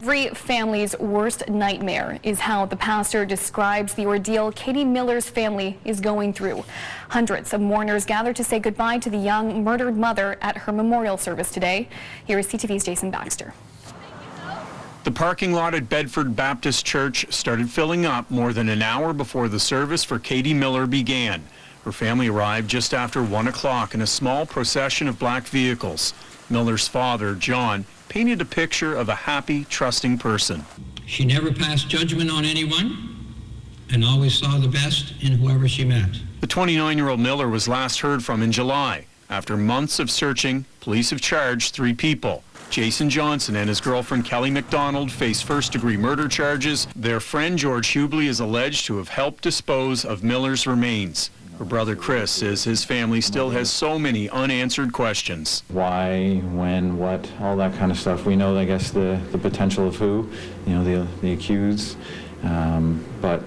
Every family's worst nightmare is how the pastor describes the ordeal Catie Miller's family is going through. Hundreds of mourners gathered to say goodbye to the young murdered mother at her memorial service today. Here is CTV's JAYSON BAXTER. The parking lot at Bedford Baptist Church started filling up more than an hour before the service for Catie Miller began. Her family arrived just after 1 o'clock in a small procession of black vehicles. Miller's father, John, painted a picture of a happy, trusting person. She never passed judgment on anyone and always saw the best in whoever she met. The 29-year-old Miller was last heard from in July. After months of searching, police have charged 3 people. Jason Johnson and his girlfriend Kelly McDonald face first-degree murder charges. Their friend George Hubley is alleged to have helped dispose of Miller's remains. Her brother Chris says his family still has so many unanswered questions. Why, when, what, all that kind of stuff. We know, I guess, the potential of who, you know, the accused, but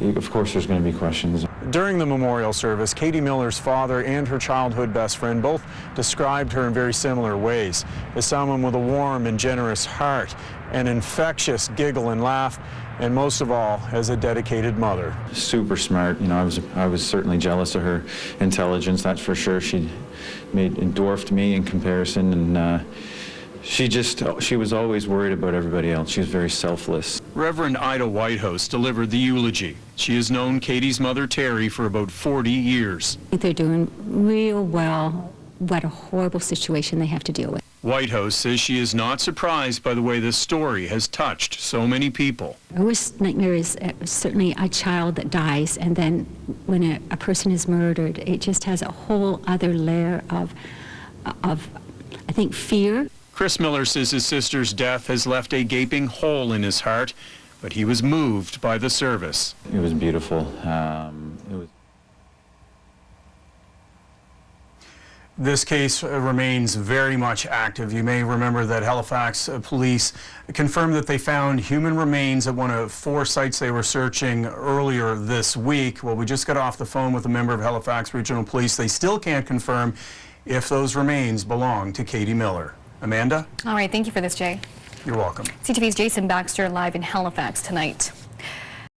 of course there's going to be questions. During the memorial service, Catie Miller's father and her childhood best friend both described her in very similar ways, as someone with a warm and generous heart, an infectious giggle and laugh, and most of all, as a dedicated mother. Super smart. You know, I was certainly jealous of her intelligence, that's for sure. She dwarfed me in comparison, and she was always worried about everybody else. She was very selfless. Reverend Ida Whitehouse delivered the eulogy. She has known Catie's mother, Terry, for about 40 years. They're doing real well. What a horrible situation they have to deal with. Whitehouse says she is not surprised by the way this story has touched so many people. Our worst nightmare is certainly a child that dies, and then when a person is murdered, it just has a whole other layer of I think, fear. Chris Miller says his sister's death has left a gaping hole in his heart, but he was moved by the service. It was beautiful. This case remains very much active. You may remember that Halifax police confirmed that they found human remains at one of 4 sites they were searching earlier this week. Well, we just got off the phone with a member of Halifax Regional Police. They still can't confirm if those remains belong to Catie Miller. Amanda? All right, thank you for this, Jay. You're welcome. CTV's JAYSON BAXTER live in Halifax tonight.